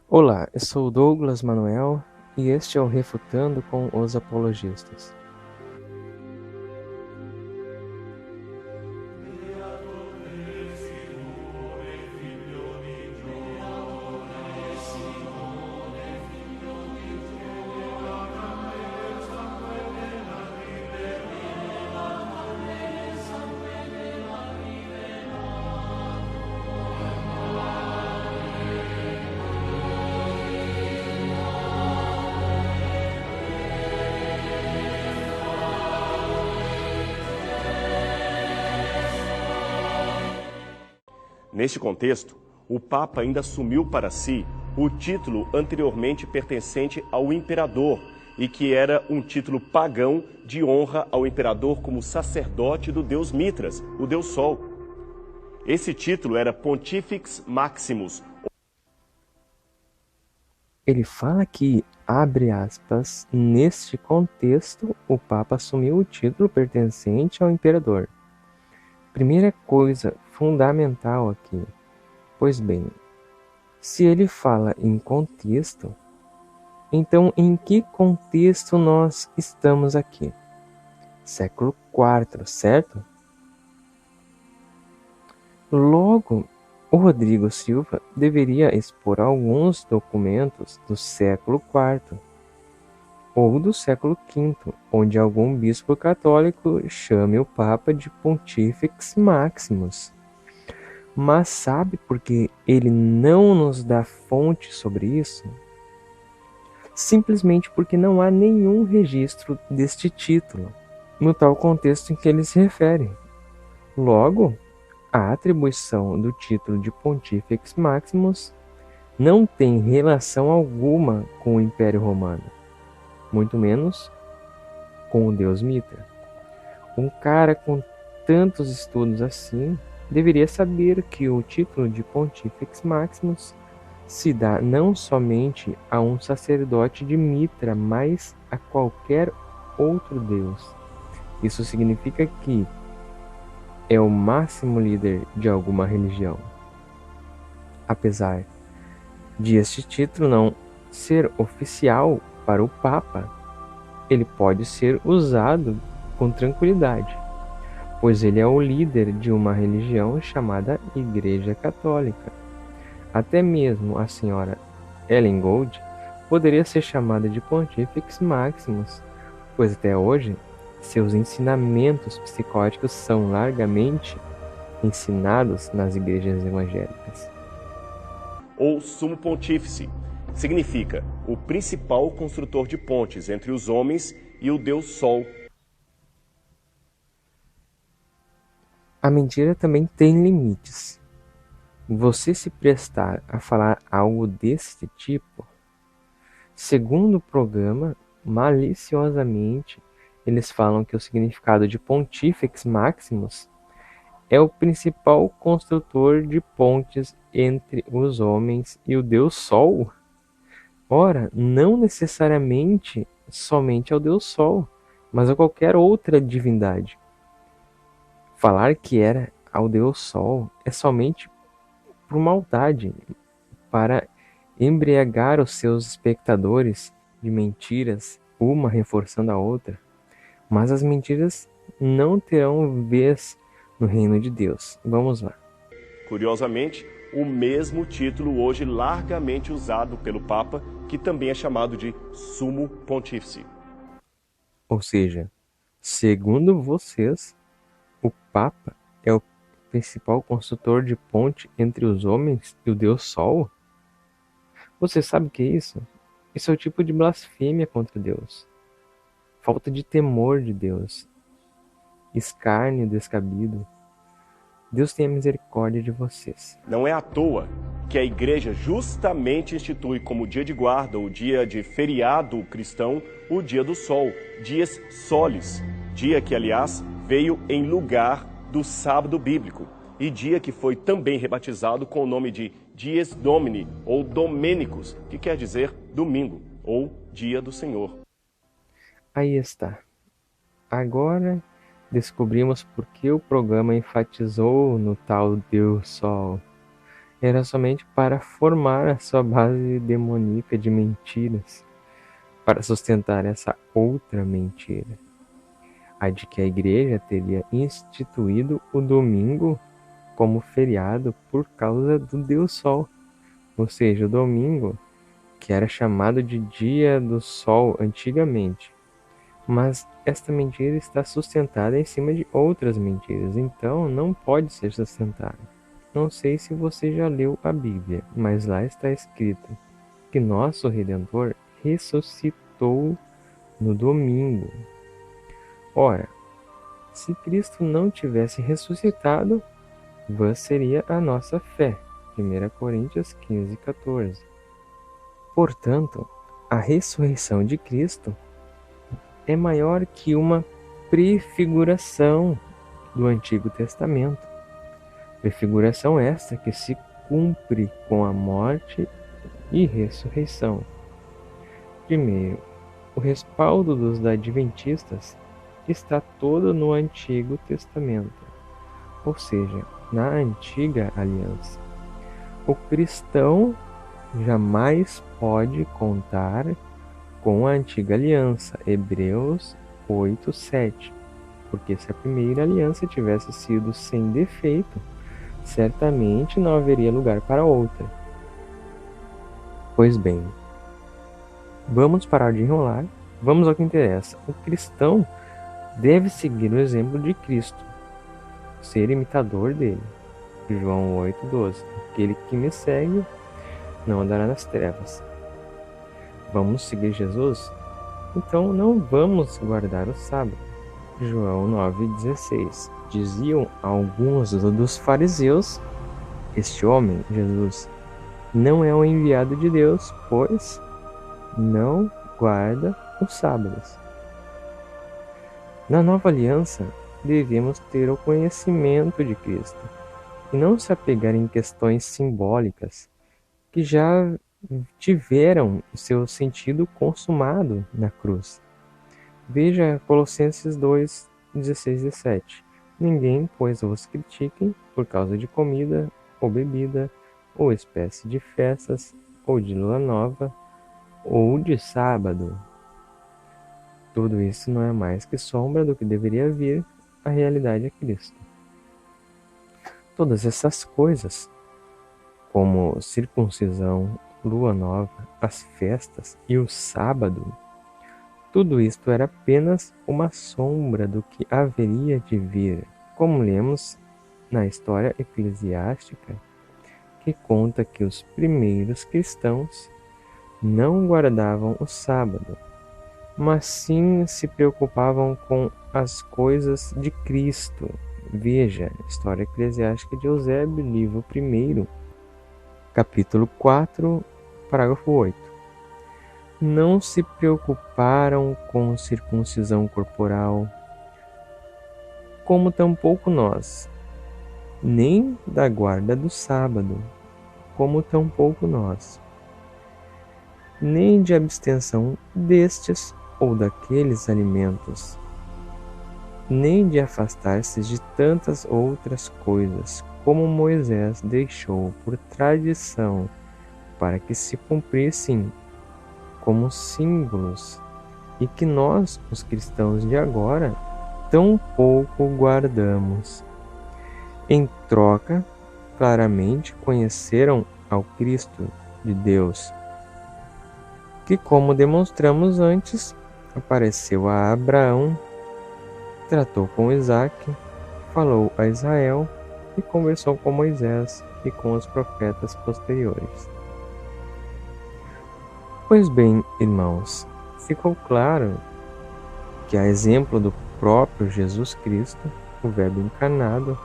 Olá, eu sou o Douglas Manuel e este é o Refutando com os Apologistas. Neste contexto, o Papa ainda assumiu para si o título anteriormente pertencente ao imperador e que era um título pagão de honra ao imperador como sacerdote do deus Mitras, o deus Sol. Esse título era Pontifex Maximus. Ele fala que, abre aspas, neste contexto, o Papa assumiu o título pertencente ao imperador. Primeira coisa fundamental aqui. Pois bem, se ele fala em contexto, então em que contexto nós estamos aqui? Século IV, certo? Logo, o Rodrigo Silva deveria expor alguns documentos do século IV ou do século V, onde algum bispo católico chame o Papa de Pontifex Maximus. Mas sabe por que ele não nos dá fonte sobre isso? Simplesmente porque não há nenhum registro deste título, no tal contexto em que ele se refere. Logo, a atribuição do título de Pontifex Maximus não tem relação alguma com o Império Romano, muito menos com o deus Mitra. Um cara com tantos estudos assim deveria saber que o título de Pontifex Maximus se dá não somente a um sacerdote de Mitra, mas a qualquer outro deus. Isso significa que é o máximo líder de alguma religião. Apesar de este título não ser oficial para o Papa, ele pode ser usado com tranquilidade, pois ele é o líder de uma religião chamada Igreja Católica. Até mesmo a senhora Ellen Gold poderia ser chamada de Pontifex Maximus, pois até hoje seus ensinamentos psicóticos são largamente ensinados nas igrejas evangélicas. Ou Sumo Pontífice, significa o principal construtor de pontes entre os homens e o deus Sol. A mentira também tem limites. Você se prestar a falar algo desse tipo, segundo o programa, maliciosamente, eles falam que o significado de Pontifex Maximus é o principal construtor de pontes entre os homens e o Deus Sol. Ora, não necessariamente somente ao Deus Sol, mas a qualquer outra divindade. Falar que era ao Deus Sol é somente por maldade, para embriagar os seus espectadores de mentiras, uma reforçando a outra. Mas as mentiras não terão vez no reino de Deus. Vamos lá. Curiosamente, o mesmo título hoje largamente usado pelo Papa, que também é chamado de Sumo Pontífice. Ou seja, segundo vocês, o Papa é o principal construtor de ponte entre os homens e o Deus Sol? Você sabe o que é isso? Isso é o tipo de blasfêmia contra Deus. Falta de temor de Deus. Escárnio descabido. Deus tenha misericórdia de vocês. Não é à toa que a igreja justamente institui como dia de guarda, o dia de feriado cristão, o dia do sol, dies solis, dia que, aliás, veio em lugar do sábado bíblico, e dia que foi também rebatizado com o nome de Dies Domini, ou Domenicus, que quer dizer domingo, ou dia do Senhor. Aí está. Agora descobrimos por que o programa enfatizou no tal Deus Sol. era somente para formar a sua base demoníaca de mentiras, para sustentar essa outra mentira, a de que a igreja teria instituído o domingo como feriado por causa do Deus Sol, ou seja, o domingo, que era chamado de dia do sol antigamente. Mas esta mentira está sustentada em cima de outras mentiras, então não pode ser sustentada. Não sei se você já leu a Bíblia, mas lá está escrito que nosso Redentor ressuscitou no domingo. Ora, se Cristo não tivesse ressuscitado, vã seria a nossa fé. 1 Coríntios 15, 14. Portanto, a ressurreição de Cristo é maior que uma prefiguração do Antigo Testamento. Prefiguração esta que se cumpre com a morte e ressurreição. Primeiro, o respaldo dos adventistas está todo no Antigo Testamento, ou seja, na Antiga Aliança. O cristão jamais pode contar com a Antiga Aliança, Hebreus 8:7, porque se a primeira aliança tivesse sido sem defeito, certamente não haveria lugar para outra. Pois bem, vamos parar de enrolar, vamos ao que interessa. O cristão deve seguir o exemplo de Cristo, ser imitador dele. João 8:12, aquele que me segue não andará nas trevas. Vamos seguir Jesus? Então não vamos guardar o sábado. João 9:16. Diziam alguns dos fariseus: este homem, Jesus, não é o enviado de Deus, pois não guarda os sábados. Na nova aliança, devemos ter o conhecimento de Cristo e não se apegar em questões simbólicas que já tiveram o seu sentido consumado na cruz. Veja Colossenses 2:16-17. Ninguém, pois, vos critiquem por causa de comida ou bebida, ou espécie de festas, ou de lua nova, ou de sábado. Tudo isso não é mais que sombra do que deveria vir, a realidade é Cristo. Todas essas coisas, como circuncisão, lua nova, as festas e o sábado, tudo isto era apenas uma sombra do que haveria de vir, como lemos na história eclesiástica, que conta que os primeiros cristãos não guardavam o sábado, mas sim se preocupavam com as coisas de Cristo. Veja, História Eclesiástica de Eusébio, livro 1, capítulo 4, parágrafo 8. Não se preocuparam com circuncisão corporal, como tampouco nós, nem da guarda do sábado, como tampouco nós, nem de abstenção destes ou daqueles alimentos, nem de afastar-se de tantas outras coisas, como Moisés deixou por tradição, para que se cumprissem como símbolos, e que nós, os cristãos de agora, tão pouco guardamos. Em troca, claramente conheceram ao Cristo de Deus, que, como demonstramos antes, apareceu a Abraão, tratou com Isaac, falou a Israel e conversou com Moisés e com os profetas posteriores. Pois bem, irmãos, ficou claro que, a exemplo do próprio Jesus Cristo, o Verbo encarnado,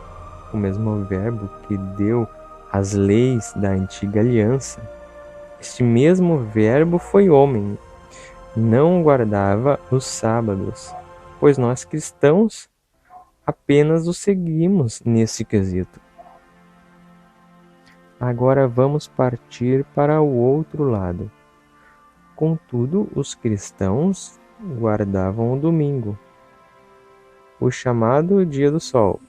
o mesmo Verbo que deu as leis da antiga aliança, este mesmo Verbo foi homem, não guardava os sábados, pois nós cristãos apenas o seguimos nesse quesito. Agora vamos partir para o outro lado. Contudo, os cristãos guardavam o domingo, o chamado dia do sol,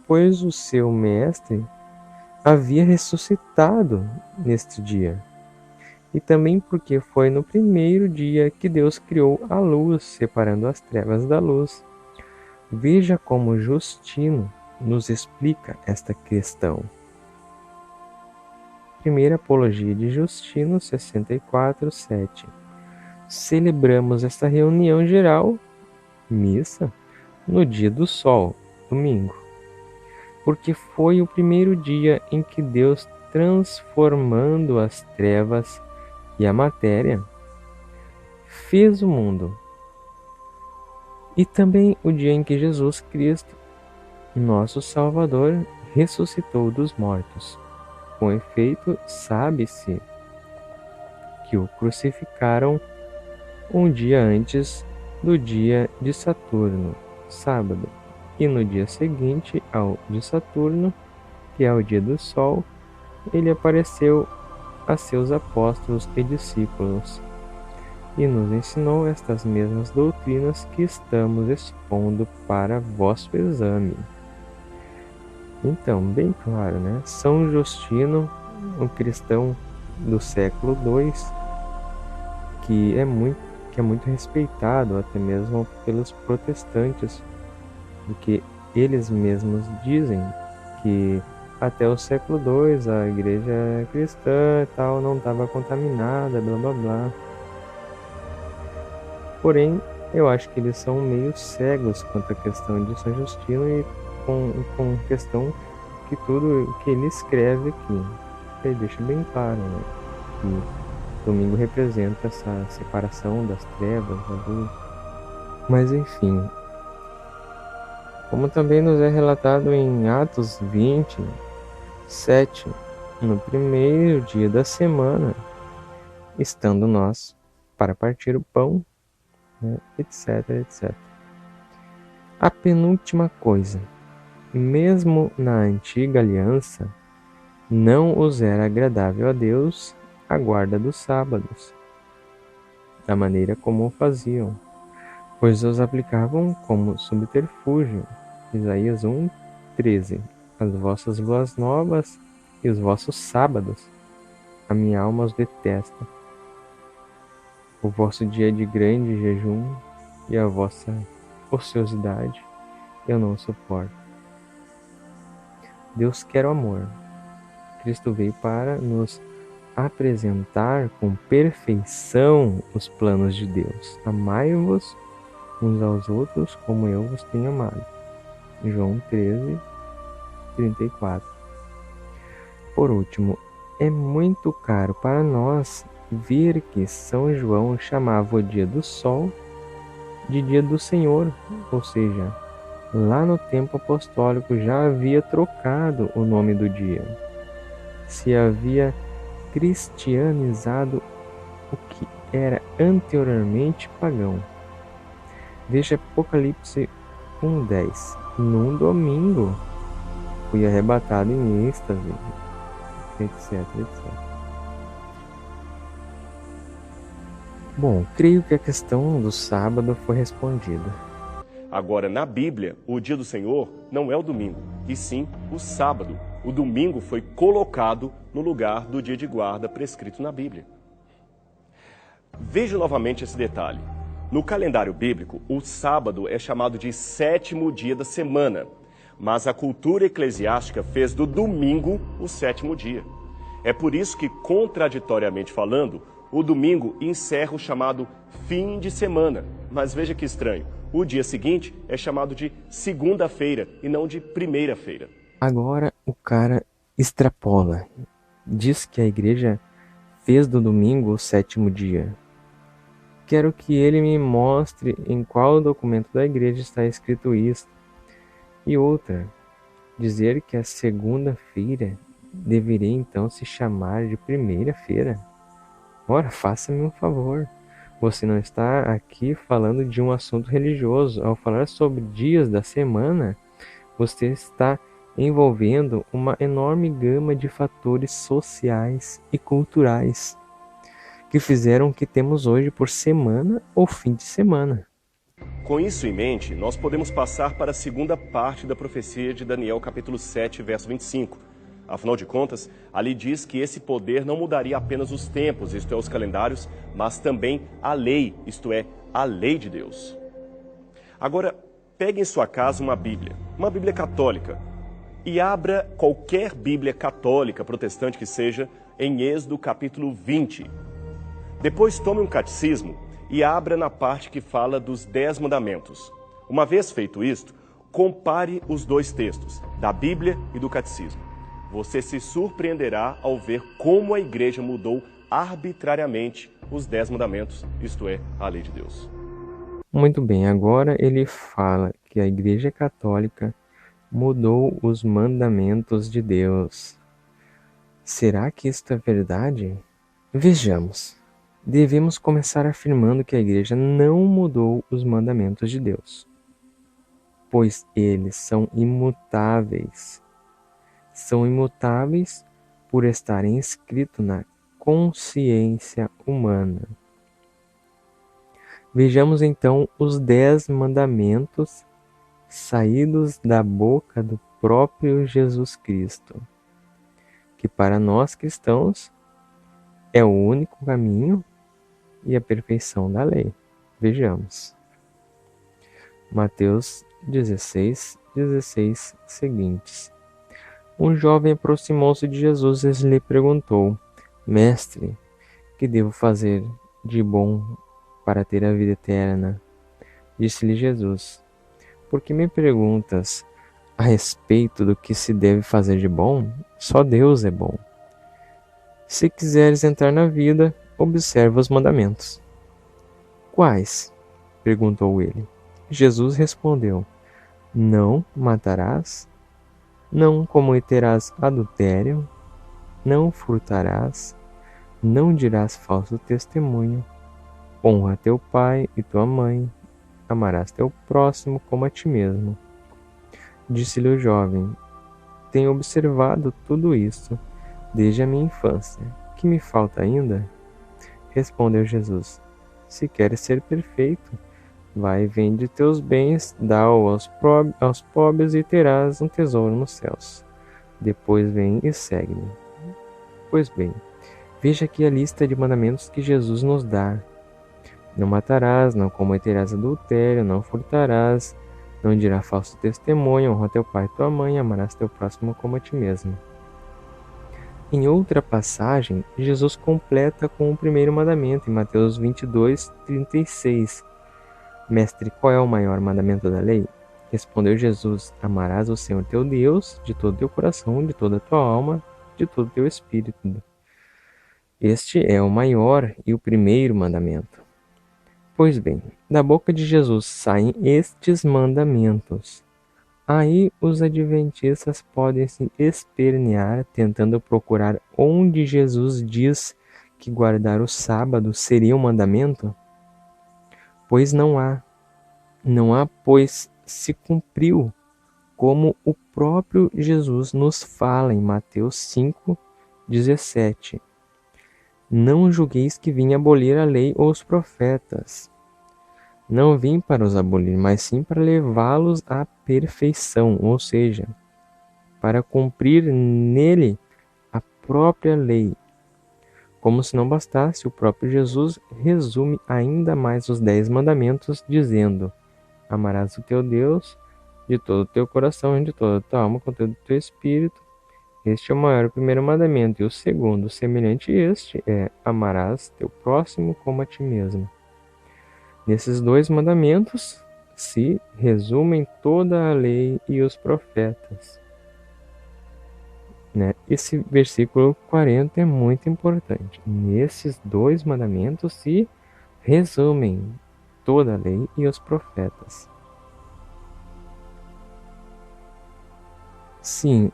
pois o seu mestre havia ressuscitado neste dia. E também porque foi no primeiro dia que Deus criou a luz, separando as trevas da luz. Veja como Justino nos explica esta questão. Primeira Apologia de Justino, 64:7. Celebramos esta reunião geral, missa, no dia do sol, domingo, porque foi o primeiro dia em que Deus, transformando as trevas e a matéria, fez o mundo. E também o dia em que Jesus Cristo, nosso Salvador, ressuscitou dos mortos. Com efeito, sabe-se que o crucificaram um dia antes do dia de Saturno, sábado, e no dia seguinte ao de Saturno, que é o dia do Sol, ele apareceu a seus apóstolos e discípulos, e nos ensinou estas mesmas doutrinas que estamos expondo para vosso exame. Então, bem claro, né? São Justino, um cristão do século II, que é muito respeitado até mesmo pelos protestantes, porque eles mesmos dizem que até o século II a igreja cristã e tal não estava contaminada, blá blá blá. Porém, eu acho que eles são meio cegos quanto à questão de São Justino e com questão que tudo que ele escreve aqui, ele deixa bem claro, né, que domingo representa essa separação das trevas, da luz. Mas enfim, como também nos é relatado em Atos 20:7, no primeiro dia da semana, estando nós para partir o pão, né, etc, etc. A penúltima coisa, mesmo na antiga aliança, não os era agradável a Deus a guarda dos sábados, da maneira como o faziam, pois os aplicavam como subterfúgio. Isaías 1:13. As vossas boas novas e os vossos sábados, a minha alma os detesta. O vosso dia de grande jejum e a vossa ociosidade eu não suporto. Deus quer o amor. Cristo veio para nos apresentar com perfeição os planos de Deus. Amai-vos uns aos outros como eu vos tenho amado. João 13:34. Por último, é muito caro para nós ver que São João chamava o dia do sol de dia do Senhor, ou seja, lá no tempo apostólico já havia trocado o nome do dia. Se havia cristianizado o que era anteriormente pagão. Veja Apocalipse 1:10. Num domingo fui arrebatado em êxtase, etc, etc. Bom, creio que a questão do sábado foi respondida. Agora, na Bíblia, o dia do Senhor não é o domingo, e sim o sábado. O domingo foi colocado no lugar do dia de guarda prescrito na Bíblia. Veja novamente esse detalhe. No calendário bíblico, o sábado é chamado de sétimo dia da semana, mas a cultura eclesiástica fez do domingo o sétimo dia. É por isso que, contraditoriamente falando, o domingo encerra o chamado fim de semana. Mas veja que estranho, o dia seguinte é chamado de segunda-feira e não de primeira-feira. Agora o cara extrapola, diz que a igreja fez do domingo o sétimo dia. Quero que ele me mostre em qual documento da igreja está escrito isso. E outra, dizer que a segunda-feira deveria então se chamar de primeira-feira. Ora, faça-me um favor. Você não está aqui falando de um assunto religioso. Ao falar sobre dias da semana, você está envolvendo uma enorme gama de fatores sociais e culturais que fizeram o que temos hoje por semana ou fim de semana. Com isso em mente, nós podemos passar para a segunda parte da profecia de Daniel, capítulo 7, verso 25. Afinal de contas, ali diz que esse poder não mudaria apenas os tempos, isto é, os calendários, mas também a lei, isto é, a lei de Deus. Agora, pegue em sua casa uma Bíblia católica, e abra qualquer Bíblia católica, protestante que seja, em Êxodo capítulo 20. Depois tome um catecismo e abra na parte que fala dos 10 mandamentos. Uma vez feito isto, compare os dois textos, da Bíblia e do catecismo. Você se surpreenderá ao ver como a igreja mudou arbitrariamente os 10 mandamentos, isto é, a lei de Deus. Muito bem, agora ele fala que a Igreja Católica mudou os mandamentos de Deus. Será que isto é verdade? Vejamos. Devemos começar afirmando que a Igreja não mudou os mandamentos de Deus, pois eles são imutáveis. São imutáveis por estarem escritos na consciência humana. Vejamos então os 10 mandamentos saídos da boca do próprio Jesus Cristo, que para nós cristãos é o único caminho e a perfeição da lei. Vejamos. Mateus 16 seguintes. Um jovem aproximou-se de Jesus e lhe perguntou: Mestre, que devo fazer de bom para ter a vida eterna? Disse-lhe Jesus: Por que me perguntas a respeito do que se deve fazer de bom? Só Deus é bom. Se quiseres entrar na vida, observa os mandamentos. Quais? Perguntou ele. Jesus respondeu: Não matarás, não cometerás adultério, não furtarás, não dirás falso testemunho, honra teu pai e tua mãe, amarás teu próximo como a ti mesmo. Disse-lhe o jovem: Tenho observado tudo isso desde a minha infância. Que me falta ainda? Respondeu Jesus: Se queres ser perfeito, vai e vende teus bens, dá-o aos pobres e terás um tesouro nos céus. Depois vem e segue-me. Pois bem, veja aqui a lista de mandamentos que Jesus nos dá. Não matarás, não cometerás adultério, não furtarás, não dirás falso testemunho, honra teu pai e tua mãe, amarás teu próximo como a ti mesmo. Em outra passagem, Jesus completa com o primeiro mandamento, em Mateus 22:36. Mestre, qual é o maior mandamento da lei? Respondeu Jesus: Amarás o Senhor teu Deus de todo teu coração, de toda a tua alma, de todo o teu espírito. Este é o maior e o primeiro mandamento. Pois bem, da boca de Jesus saem estes mandamentos. Aí os adventistas podem se espernear tentando procurar onde Jesus diz que guardar o sábado seria um mandamento? Pois não há. Não há, pois se cumpriu, como o próprio Jesus nos fala em Mateus 5:17. Não julgueis que vim abolir a lei ou os profetas. Não vim para os abolir, mas sim para levá-los à perfeição, ou seja, para cumprir nele a própria lei. Como se não bastasse, o próprio Jesus resume ainda mais os 10 mandamentos, dizendo: Amarás o teu Deus de todo o teu coração, de toda a tua alma, com todo o teu espírito. Este é o maior, o primeiro mandamento. E o segundo, semelhante a este, é: amarás teu próximo como a ti mesmo. Nesses 2 mandamentos se resumem toda a lei e os profetas. Esse versículo 40 é muito importante. Nesses 2 mandamentos se resumem toda a lei e os profetas. Sim,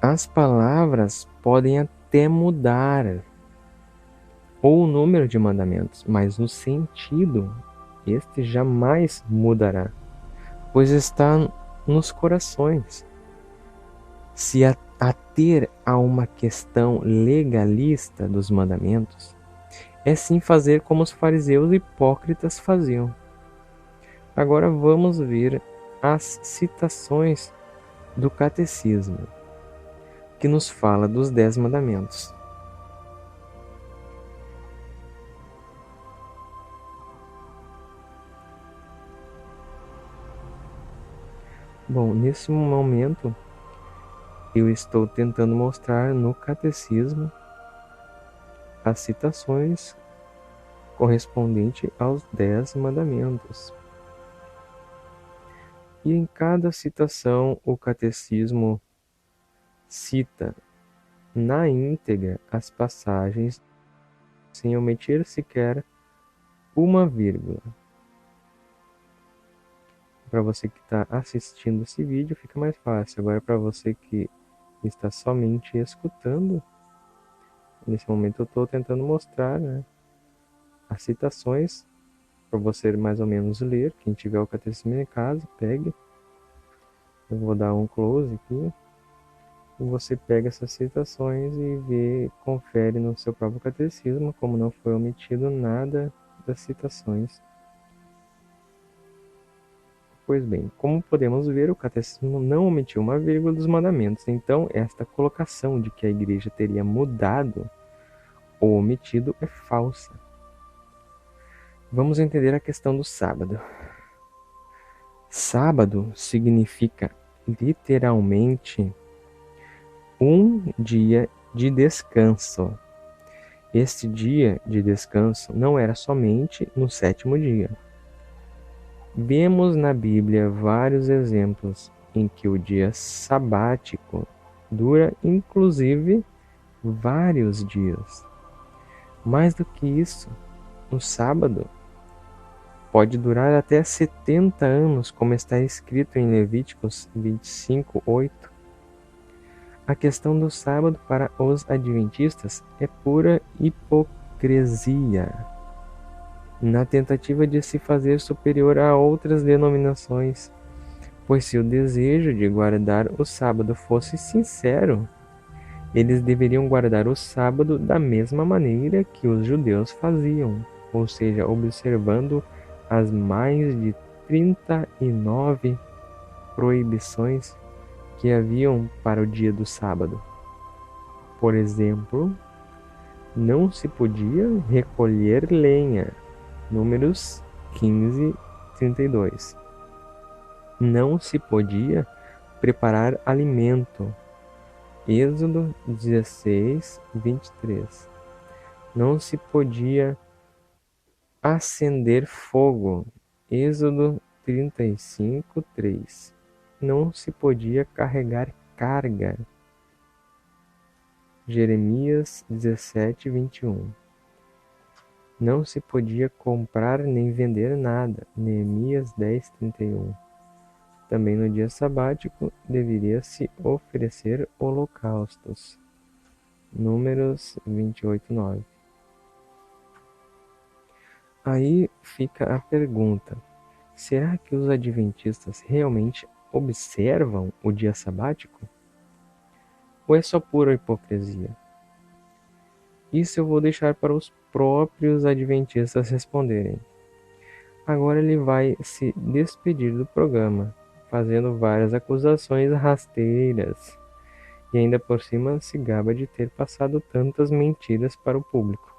as palavras podem até mudar, ou o número de mandamentos, mas o sentido, este jamais mudará, pois está nos corações. Se ater a uma questão legalista dos mandamentos, é sim fazer como os fariseus hipócritas faziam. Agora vamos ver as citações do catecismo. que nos fala dos 10 mandamentos. Bom, nesse momento eu estou tentando mostrar no catecismo as citações correspondentes aos 10 mandamentos. E em cada citação o catecismo cita na íntegra as passagens sem omitir sequer uma vírgula. Para você que está assistindo esse vídeo fica mais fácil. Agora para você que está somente escutando, nesse momento eu estou tentando mostrar, né, as citações para você mais ou menos ler. Quem tiver o catecismo em casa, pegue. Eu vou dar um close aqui. E você pega essas citações e vê, confere no seu próprio catecismo, como não foi omitido nada das citações. Pois bem, como podemos ver, o catecismo não omitiu uma vírgula dos mandamentos. Então, esta colocação de que a igreja teria mudado ou omitido é falsa. Vamos entender a questão do sábado. Sábado significa literalmente um dia de descanso. Este dia de descanso não era somente no 7º dia. Vemos na Bíblia vários exemplos em que o dia sabático dura inclusive vários dias. Mais do que isso, o sábado pode durar até 70 anos, como está escrito em Levíticos 25:8. A questão do sábado para os adventistas é pura hipocrisia, na tentativa de se fazer superior a outras denominações, pois se o desejo de guardar o sábado fosse sincero, eles deveriam guardar o sábado da mesma maneira que os judeus faziam, ou seja, observando as mais de 39 proibições que haviam para o dia do sábado. Por exemplo, não se podia recolher lenha, Números 15:32. Não se podia preparar alimento, Êxodo 16:23. Não se podia acender fogo, Êxodo 35:3. Não se podia carregar carga, Jeremias 17:21. Não se podia comprar nem vender nada, Neemias 10:31. Também no dia sabático deveria-se oferecer holocaustos, Números 28:9. Aí fica a pergunta: será que os adventistas realmente observam o dia sabático? Ou é só pura hipocrisia? Isso eu vou deixar para os próprios adventistas responderem. Agora ele vai se despedir do programa, fazendo várias acusações rasteiras, e ainda por cima se gaba de ter passado tantas mentiras para o público.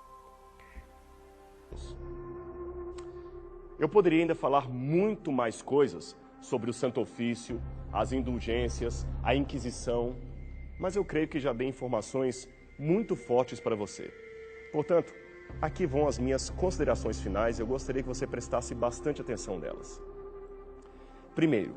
Eu poderia ainda falar muito mais coisas sobre o Santo Ofício, as indulgências, a Inquisição, mas eu creio que já dei informações muito fortes para você. Portanto, aqui vão as minhas considerações finais e eu gostaria que você prestasse bastante atenção nelas. Primeiro,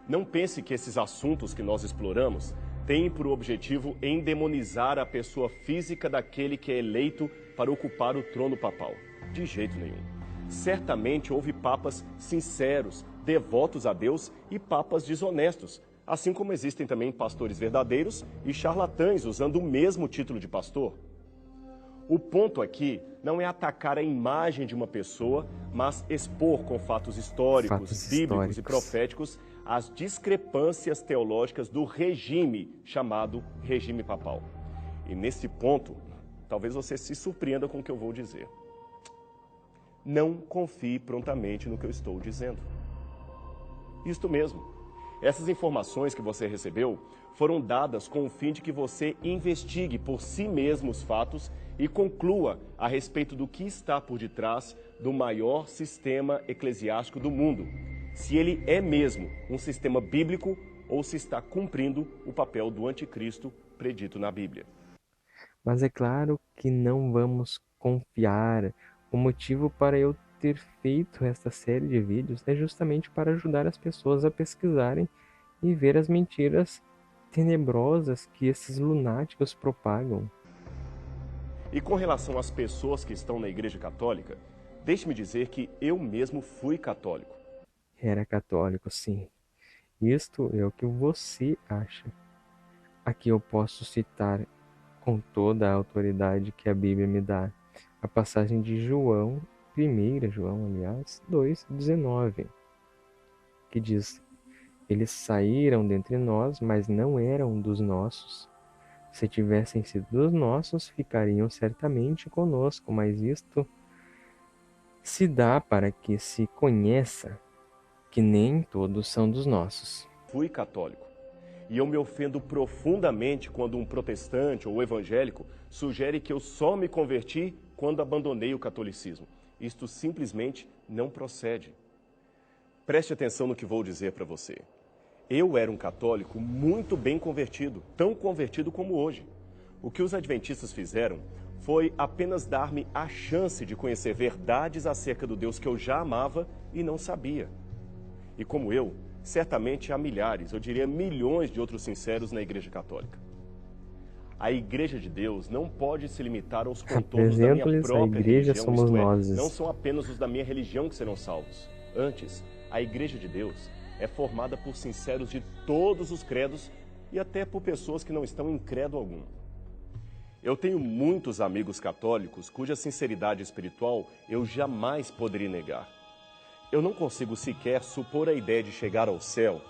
não pense que esses assuntos que nós exploramos têm por objetivo endemonizar a pessoa física daquele que é eleito para ocupar o trono papal. De jeito nenhum. Certamente houve papas sinceros, devotos a Deus e papas desonestos, assim como existem também pastores verdadeiros e charlatães usando o mesmo título de pastor. O ponto aqui não é atacar a imagem de uma pessoa, mas expor com fatos históricos, bíblicos e proféticos as discrepâncias teológicas do regime chamado regime papal. E nesse ponto, talvez você se surpreenda com o que eu vou dizer. Não confie prontamente no que eu estou dizendo. Isto mesmo. Essas informações que você recebeu foram dadas com o fim de que você investigue por si mesmo os fatos e conclua a respeito do que está por detrás do maior sistema eclesiástico do mundo, se ele é mesmo um sistema bíblico ou se está cumprindo o papel do anticristo predito na Bíblia. Mas é claro que não vamos confiar. O motivo para eu ter feito esta série de vídeos é justamente para ajudar as pessoas a pesquisarem e ver as mentiras tenebrosas que esses lunáticos propagam. E com relação às pessoas que estão na Igreja Católica, deixe-me dizer que eu mesmo fui católico. Era católico, sim. Isto é o que você acha. Aqui eu posso citar com toda a autoridade que a Bíblia me dá a passagem de João, 1 João, aliás, 2,19, que diz: eles saíram dentre nós, mas não eram dos nossos. Se tivessem sido dos nossos, ficariam certamente conosco, mas isto se dá para que se conheça que nem todos são dos nossos. Fui católico. E eu me ofendo profundamente quando um protestante ou evangélico sugere que eu só me converti quando abandonei o catolicismo. Isto simplesmente não procede. Preste atenção no que vou dizer para você. Eu era um católico muito bem convertido, tão convertido como hoje. O que os adventistas fizeram foi apenas dar-me a chance de conhecer verdades acerca do Deus que eu já amava e não sabia. E como eu, certamente há milhares, eu diria milhões de outros sinceros na Igreja Católica. A Igreja de Deus não pode se limitar aos contornos da minha própria igreja religião, somos nós. não são apenas os da minha religião que serão salvos. Antes, a Igreja de Deus é formada por sinceros de todos os credos e até por pessoas que não estão em credo algum. Eu tenho muitos amigos católicos cuja sinceridade espiritual eu jamais poderia negar. Eu não consigo sequer supor a ideia de chegar ao céu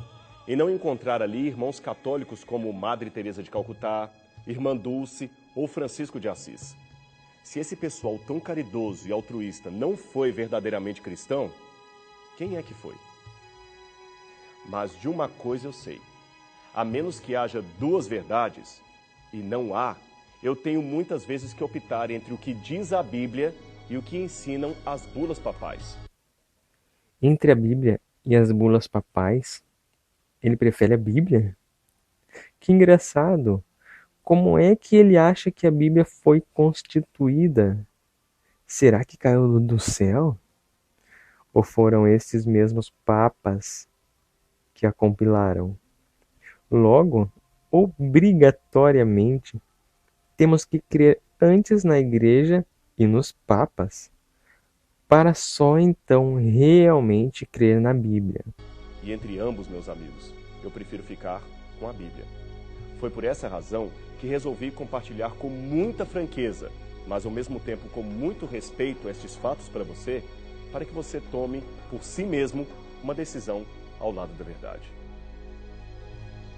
e não encontrar ali irmãos católicos como Madre Teresa de Calcutá, Irmã Dulce ou Francisco de Assis. Se esse pessoal tão caridoso e altruísta não foi verdadeiramente cristão, quem é que foi? Mas de uma coisa eu sei, a menos que haja duas verdades, e não há, eu tenho muitas vezes que optar entre o que diz a Bíblia e o que ensinam as bulas papais. Entre a Bíblia e as bulas papais, ele prefere a Bíblia? Que engraçado! Como é que ele acha que a Bíblia foi constituída? Será que caiu do céu? Ou foram esses mesmos papas que a compilaram? Logo, obrigatoriamente, temos que crer antes na Igreja e nos papas, para só então realmente crer na Bíblia. E entre ambos, meus amigos, eu prefiro ficar com a Bíblia. Foi por essa razão que resolvi compartilhar com muita franqueza, mas ao mesmo tempo com muito respeito estes fatos para você, para que você tome por si mesmo uma decisão ao lado da verdade.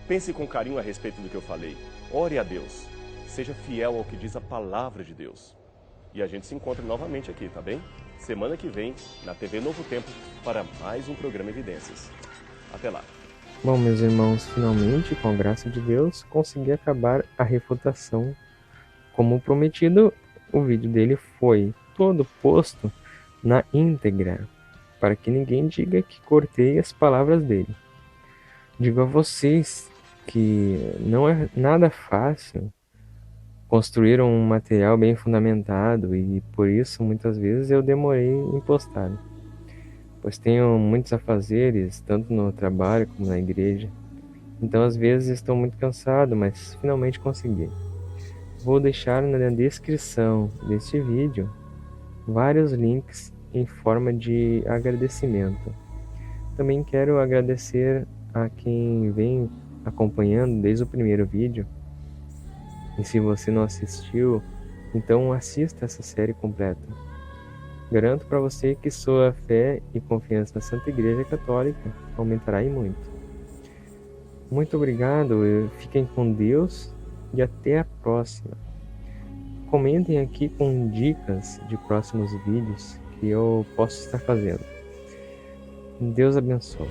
Pense com carinho a respeito do que eu falei. Ore a Deus. Seja fiel ao que diz a palavra de Deus. E a gente se encontra novamente aqui, tá bem? Semana que vem, na TV Novo Tempo, para mais um programa Evidências. Até lá. Bom, meus irmãos, finalmente, com a graça de Deus, consegui acabar a refutação. Como prometido, o vídeo dele foi todo posto na íntegra, para que ninguém diga que cortei as palavras dele. Digo a vocês que não é nada fácil construir um material bem fundamentado e por isso muitas vezes eu demorei em postar, pois tenho muitos afazeres, tanto no trabalho como na igreja, então às vezes estou muito cansado, mas finalmente consegui. Vou deixar na descrição deste vídeo vários links em forma de agradecimento. Também quero agradecer a quem vem acompanhando desde o primeiro vídeo. E se você não assistiu, então assista essa série completa. Garanto para você que sua fé e confiança na Santa Igreja Católica aumentará e muito. Muito obrigado, fiquem com Deus e até a próxima. Comentem aqui com dicas de próximos vídeos que eu posso estar fazendo. Deus abençoe.